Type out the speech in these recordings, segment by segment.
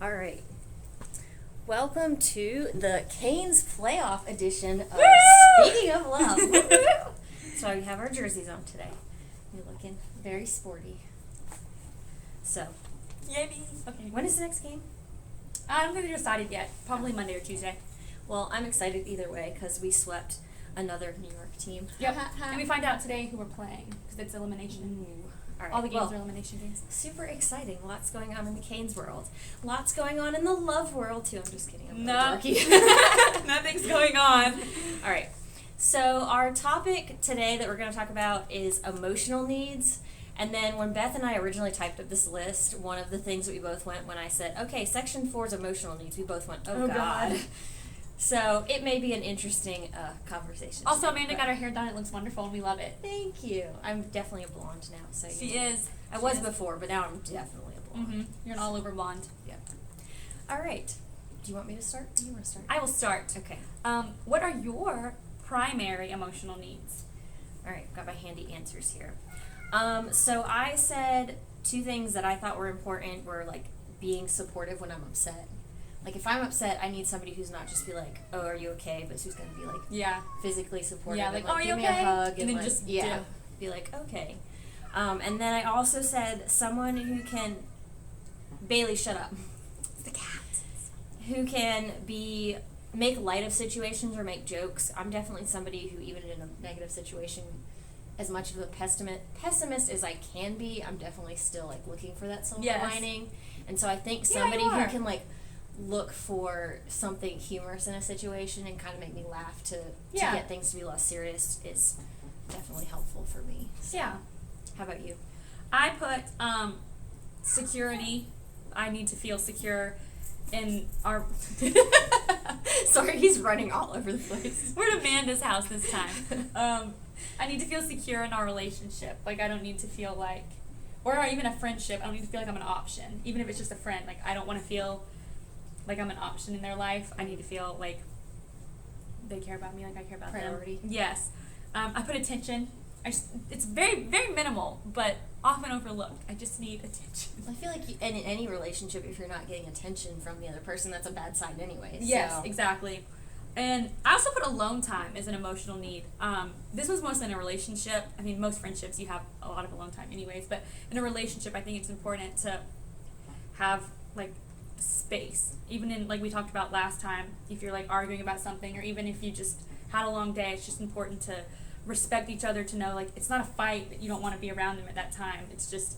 All right. Welcome to the Canes playoff edition of Speaking of Love. So we have our jerseys on today. You're looking very sporty. So, Yay me. Okay. when is the next game? I don't think they're decided yet. Probably Monday or Tuesday. Well, I'm excited either way because we swept another New York team. Yep. And we find out today who we're playing because it's elimination. Ooh. All right. All the games well, are elimination games. super exciting. Lots going on in the Canes world. Lots going on in the love world too. I'm just kidding. I'm No. really dorky. Nothing's going on. All right. So our topic today that we're going to talk about is emotional needs. And then when Beth and I originally typed up this list, one of the things that we both went when I said, okay, section 4 is emotional needs, we both went, oh God. So it may be an interesting conversation. Also, today, Amanda but- got her hair done. It looks wonderful and we love it. Thank you. I'm definitely a blonde now. So She you know. is. I was before, but now I'm definitely a blonde. Mm-hmm. You're an all over blonde. Yeah. All right. Do you want me to start? Do you want to start? I will start. Okay. What are your primary emotional needs? All right, got my handy answers here. So I said two things that I thought were important were like being supportive when I'm upset. Like if I'm upset, I need somebody who's not just be like, "Oh, are you okay?" but who's gonna be like Yeah. physically supportive. Yeah, and, like, "Oh, are you give me okay?" a hug And then like, just yeah, do. be like, okay. And then I also said someone who can Bailey, shut up. It's the cat. Who can make light of situations or make jokes. I'm definitely somebody who, even in a negative situation, as much of a pessimist as I can be, I'm definitely still like looking for that silver Yes. lining. And so I think Yeah, somebody you who are. can like look for something humorous in a situation and kind of make me laugh to Yeah. get things to be less serious is definitely helpful for me. So, Yeah. how about you? I put security. I need to feel secure in our. Sorry, he's running all over the place. We're at Amanda's house this time. I need to feel secure in our relationship. Like I don't need to feel like, or even a friendship. I don't need to feel like I'm an option, even if it's just a friend. Like I don't want to feel like I'm an option in their life. I need to feel like they care about me, like I care about Priority. them. Yes. I put attention. It's very, very minimal, but often overlooked. I just need attention. I feel like in any relationship, if you're not getting attention from the other person, that's a bad sign anyway. Yes, so. exactly. And I also put alone time as an emotional need. This was mostly in a relationship. I mean, most friendships you have a lot of alone time anyways, but in a relationship I think it's important to have like space. Even in, like we talked about last time, if you're like arguing about something or even if you just had a long day, it's just important to respect each other, to know like it's not a fight that you don't want to be around them at that time. It's just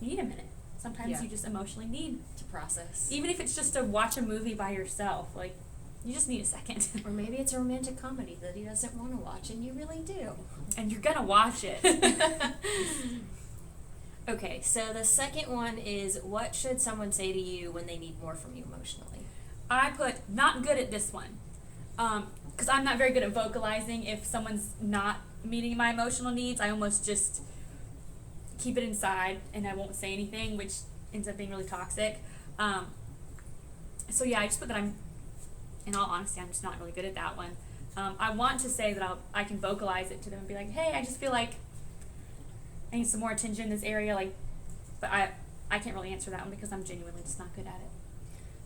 you need a minute. Sometimes Yeah. you just emotionally need, To process. even if it's just to watch a movie by yourself, like you just need a second. Or maybe it's a romantic comedy that he doesn't want to watch, and you really do. And you're gonna watch it. Okay, so the second one is, what should someone say to you when they need more from you emotionally? I put not good at this one. Because I'm not very good at vocalizing if someone's not meeting my emotional needs. I almost just keep it inside and I won't say anything, which ends up being really toxic. So yeah, I just put that in all honesty, I'm just not really good at that one. I want to say that I can vocalize it to them and be like, hey, I just feel like I need some more attention in this area, like, but I can't really answer that one because I'm genuinely just not good at it.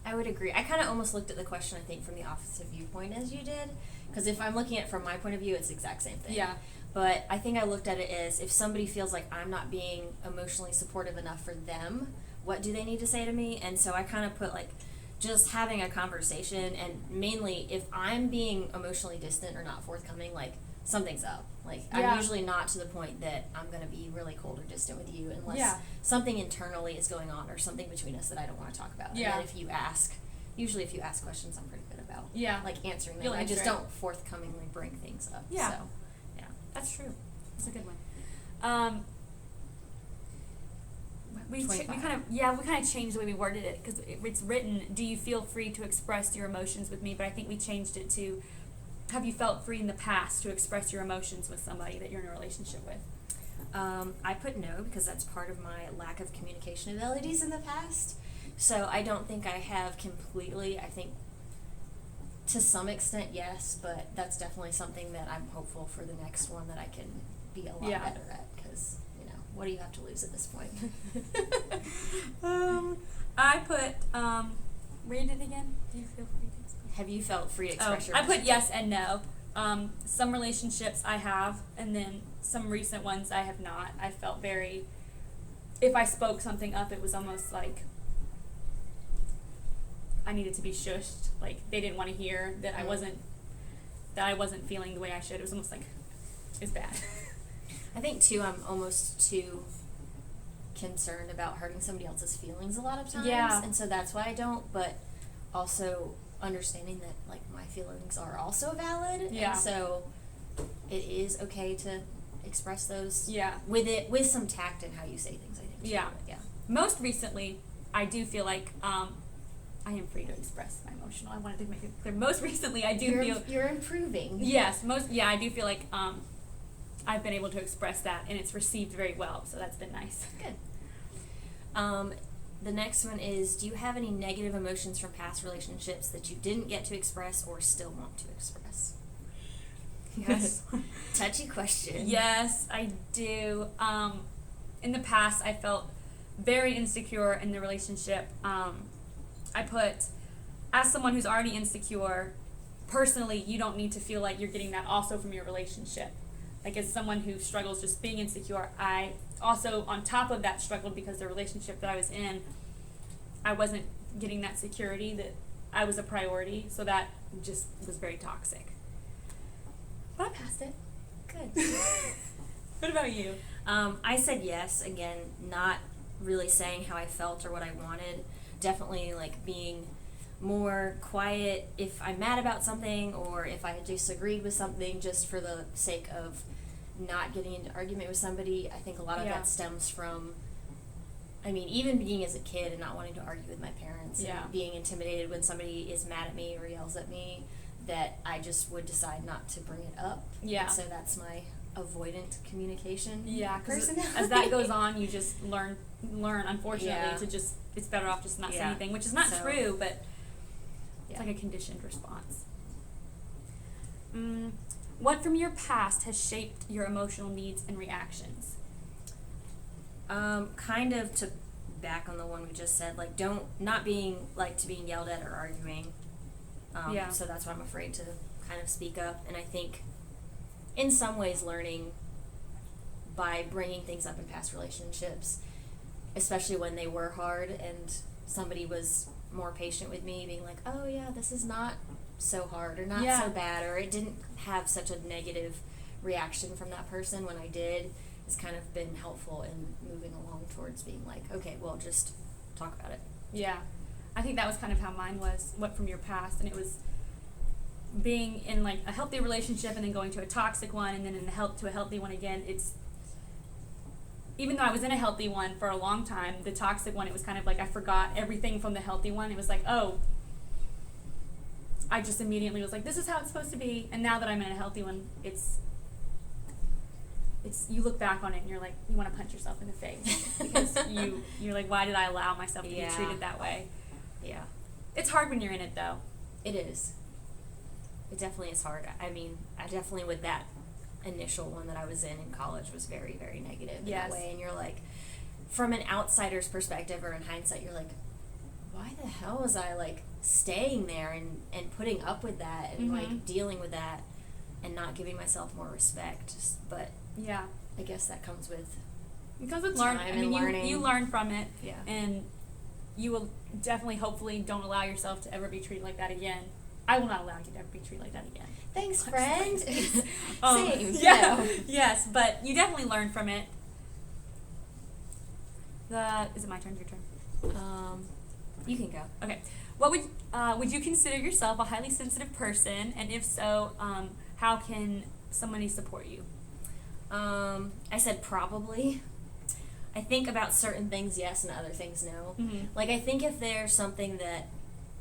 I would agree. I kind of almost looked at the question, I think, from the opposite viewpoint as you did. Because if I'm looking at it from my point of view, it's the exact same thing. Yeah. But I think I looked at it as, if somebody feels like I'm not being emotionally supportive enough for them, what do they need to say to me? And so I kind of put, like, just having a conversation, and mainly if I'm being emotionally distant or not forthcoming, like, something's up. Like, Yeah. I'm usually not to the point that I'm going to be really cold or distant with you unless Yeah. something internally is going on or something between us that I don't want to talk about. Yeah. And then if you ask questions, I'm pretty good about, Yeah. like, answering them. You'll I just answer it. don't forthcomingly bring things up. Yeah. So, yeah. That's true. That's a good one. We 25. kind of changed the way we worded it because it's written, do you feel free to express your emotions with me? But I think we changed it to, have you felt free in the past to express your emotions with somebody that you're in a relationship with? I put no because that's part of my lack of communication abilities in the past. So I don't think I have completely. I think to some extent, yes, but that's definitely something that I'm hopeful for the next one that I can be a lot Yeah. better at because, what do you have to lose at this point? I put, read it again. Do you feel free to express? Have you felt free to express your I put emotions? yes and no. Some relationships I have, and then some recent ones I have not. I felt very, if I spoke something up, it was almost like I needed to be shushed. Like they didn't want to hear that I wasn't feeling the way I should. It was almost like it's bad. I think too, I'm almost too concerned about hurting somebody else's feelings a lot of times. Yeah. And so that's why I don't, but also understanding that like my feelings are also valid. Yeah. And so it is okay to express those Yeah. with some tact in how you say things, I think. too. Yeah. Yeah. Most recently, I do feel like I am free to express my emotional. I wanted to make it clear. Most recently, I do feel You're improving. yes. I do feel like I've been able to express that, and it's received very well. So that's been nice. Good. The next one is, do you have any negative emotions from past relationships that you didn't get to express or still want to express? Yes. Touchy question. Yes, I do. In the past, I felt very insecure in the relationship. I put, as someone who's already insecure, personally, you don't need to feel like you're getting that also from your relationship. Like, as someone who struggles just being insecure, I also, on top of that, struggled because the relationship that I was in, I wasn't getting that security that I was a priority, so that just was very toxic. But I passed it. Good. What about you? I said yes, again, not really saying how I felt or what I wanted. Definitely like being more quiet if I'm mad about something or if I disagreed with something, just for the sake of not getting into argument with somebody. I think a lot of Yeah. that stems from, I mean, even being as a kid and not wanting to argue with my parents Yeah. and being intimidated when somebody is mad at me or yells at me, that I just would decide not to bring it up. Yeah. And so that's my avoidant communication Yeah, because personality. as that goes on, you just learn unfortunately, Yeah. to just, it's better off just not say Yeah. anything, which is not So- true, but it's Yeah. like a conditioned response. What from your past has shaped your emotional needs and reactions? Kind of to back on the one we just said, like not being like to being yelled at or arguing. Yeah. So that's why I'm afraid to kind of speak up. And I think in some ways learning by bringing things up in past relationships, especially when they were hard and somebody was more patient with me, being like, oh yeah, this is not so hard or not Yeah. so bad, or it didn't have such a negative reaction from that person when I did, has kind of been helpful in moving along towards being like, okay, well, just talk about it. Yeah, I think that was kind of how mine was. What from your past, and it was being in like a healthy relationship and then going to a toxic one and then to a healthy one again. It's, even though I was in a healthy one for a long time, the toxic one, it was kind of like I forgot everything from the healthy one. It was like, oh, I just immediately was like, this is how it's supposed to be. And now that I'm in a healthy one, it's you look back on it and you're like, you want to punch yourself in the face because you're like, why did I allow myself to Yeah. be treated that way? Yeah. It's hard when you're in it, though. It is. It definitely is hard. I mean, I definitely, with that initial one that I was in college, was very, very negative in Yes. that way. And you're like, from an outsider's perspective or in hindsight, you're like, why the hell was I like staying there and putting up with that and Mhm. like dealing with that and not giving myself more respect? But Yeah. I guess that comes with Because it's time learning. I and mean, learning. you learn from it, Yeah. and you will definitely, hopefully, don't allow yourself to ever be treated like that again. I will not allow you to ever be treated like that again. Thanks, friend. Same. Yeah. No. Yes, but you definitely learn from it. Is it my turn? Your turn. You can go. Okay. What would you consider yourself a highly sensitive person, and if so, how can somebody support you? I said probably. I think about certain things yes and other things no. Mm-hmm. Like, I think if there's something that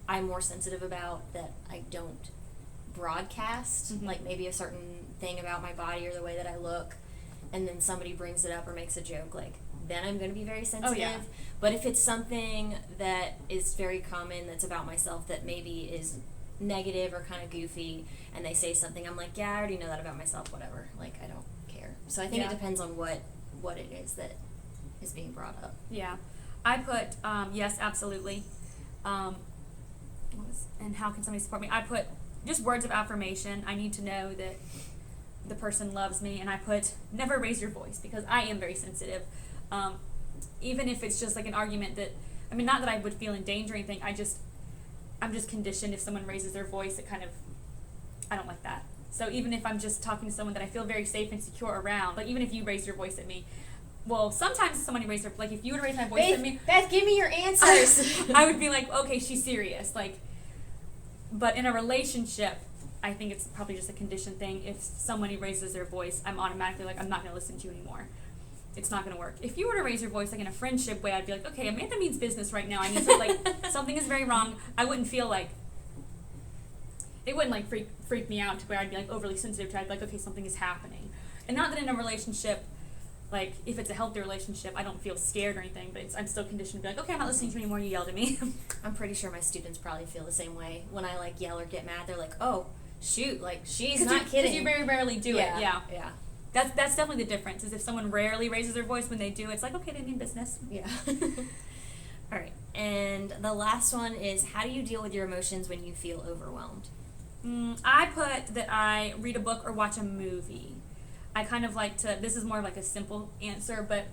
I'm more sensitive about that I don't broadcast, Mhm. like maybe a certain thing about my body or the way that I look, and then somebody brings it up or makes a joke, like, then I'm going to be very sensitive. Oh, yeah. But if it's something that is very common that's about myself that maybe is negative or kind of goofy, and they say something, I'm like, yeah, I already know that about myself, whatever. Like, I don't care. So I think Yeah. it depends on what it is that is being brought up. Yeah. I put yes, absolutely. And how can somebody support me? I put just words of affirmation. I need to know that the person loves me. And I put never raise your voice, because I am very sensitive. Even if it's just like an argument that, I mean, not that I would feel in danger or anything. I'm just conditioned. If someone raises their voice, I don't like that. So even if I'm just talking to someone that I feel very safe and secure around, like even if you raise your voice at me, well, sometimes somebody raise their, like if you would raise my voice at me, Beth, give me your answers. I would be like, okay, she's serious. Like, but in a relationship, I think it's probably just a conditioned thing. If somebody raises their voice, I'm automatically like, I'm not going to listen to you anymore. It's not going to work. If you were to raise your voice like in a friendship way, I'd be like, okay, Amanda means business right now. I need to, like, something is very wrong. I wouldn't feel like, it wouldn't like freak me out to where I'd be like overly sensitive to. I'd be like, okay, something is happening. And not that in a relationship, like if it's a healthy relationship, I don't feel scared or anything, but I'm still conditioned to be like, okay, I'm not listening to you anymore, you yelled at me. I'm pretty sure my students probably feel the same way. When I like yell or get mad, they're like, oh, shoot, like she's not kidding. Because you very rarely do it, yeah. Yeah. That's definitely the difference, is if someone rarely raises their voice, when they do, it's like, okay, they mean business. Yeah. All right. And the last one is, how do you deal with your emotions when you feel overwhelmed? I put that I read a book or watch a movie. I kind of like to, this is more of like a simple answer, but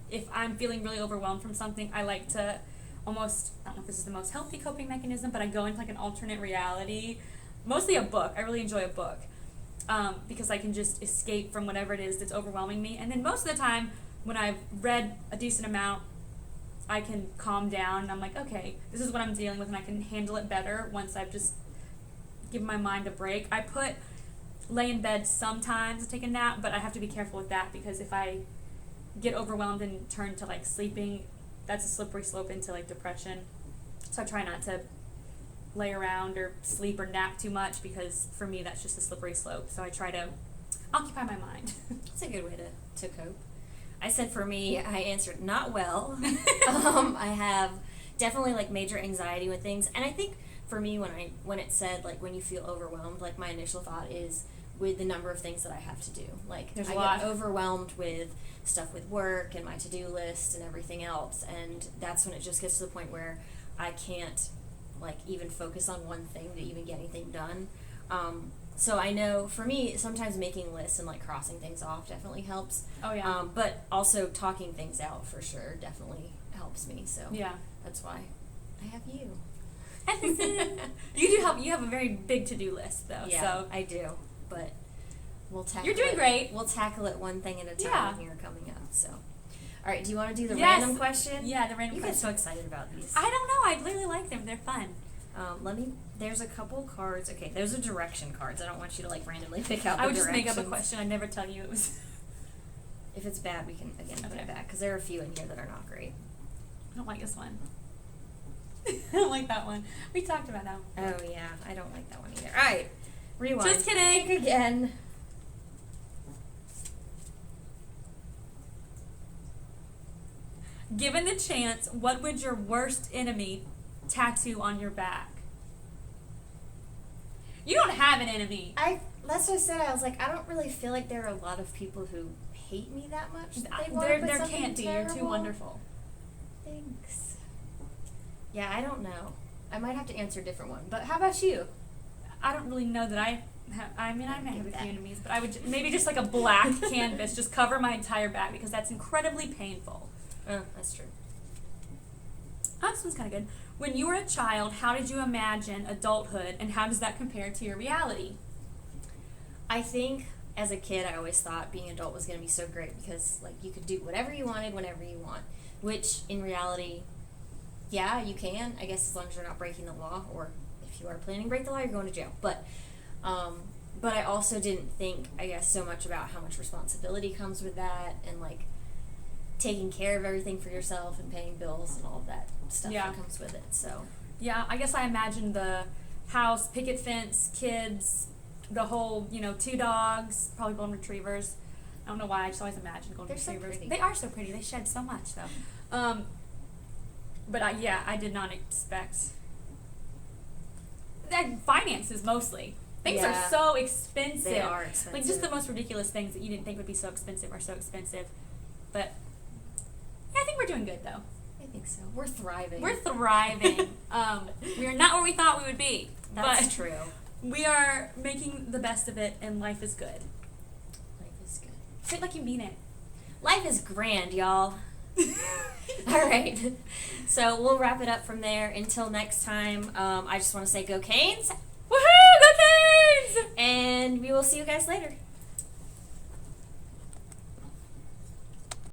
if I'm feeling really overwhelmed from something, I like to almost, I don't know if this is the most healthy coping mechanism, but I go into like an alternate reality. Mostly a book. I really enjoy a book. Because I can just escape from whatever it is that's overwhelming me. And then most of the time, when I've read a decent amount, I can calm down and I'm like, okay, this is what I'm dealing with, and I can handle it better once I've just given my mind a break. I put lay in bed sometimes and take a nap, but I have to be careful with that, because if I get overwhelmed and turn to like sleeping, that's a slippery slope into like depression. So I try not to lay around or sleep or nap too much, because for me that's just a slippery slope. So I try to occupy my mind. That's a good way to cope. I said for me, I answered not well. I have definitely like major anxiety with things, and I think for me when it said like when you feel overwhelmed, like my initial thought is with the number of things that I have to do. Like There's a I lot. get overwhelmed with stuff with work and my to-do list and everything else, and that's when it just gets to the point where I can't like even focus on one thing to even get anything done. So I know for me, sometimes making lists and like crossing things off definitely helps. Oh yeah. But also talking things out for sure definitely helps me. So Yeah. that's why I have you. You have a very big to-do list though. Yeah, So I do. But we'll tackle You're doing it. great. We'll tackle it one thing at a time Yeah. here coming up. So, all right. Do you want to do the Yes. random question? Yeah, the random You question. get so excited about these. I don't know. I literally like them. They're fun. There's a couple cards. Okay, those are direction cards. I don't want you to like randomly pick out. I would the just make up a directions. question. I'd never tell you it was. If it's bad, we can again put Okay. it back because there are a few in here that are not great. I don't like this one. I don't like that one. We talked about that one. Oh yeah, I don't like that one either. All right, rewind. Just kidding. Pick again. Given the chance, what would your worst enemy tattoo on your back? You don't have an enemy. That's what I said. I was like, I don't really feel like there are a lot of people who hate me that much. That they want to put There something can't be. You're too terrible. wonderful. Thanks. Yeah, I don't know. I might have to answer a different one. But how about you? I don't really know that I have. I mean, I may have a That. few enemies, but I would maybe just like a black canvas, just cover my entire back, because that's incredibly painful. Oh, that's true. Oh, this one's kind of good. When you were a child, how did you imagine adulthood, and how does that compare to your reality? I think as a kid, I always thought being an adult was going to be so great because like you could do whatever you wanted whenever you want, which in reality, yeah, you can. I guess as long as you're not breaking the law, or if you are planning to break the law, you're going to jail. But I also didn't think, I guess, so much about how much responsibility comes with that, and like taking care of everything for yourself and paying bills and all of that stuff Yeah. that comes with it. So Yeah, I guess I imagined the house, picket fence, kids, the whole, 2 dogs, probably golden retrievers. I don't know why, I just always imagined golden They're so retrievers. pretty. They are so pretty. They shed so much, though. But I did not expect that. Finances mostly. Things Yeah. are so expensive. they are expensive. Like just the most ridiculous things that you didn't think would be so expensive are so expensive. But yeah, I think we're doing good though. I think so. We're thriving. We're thriving. We are not where we thought we would be. That's but true. We are making the best of it, and life is good. Life is good. Say it like you mean it. Life is grand, y'all. All right. So we'll wrap it up from there. Until next time, I just want to say go Canes. Woohoo! Go Canes! And we will see you guys later.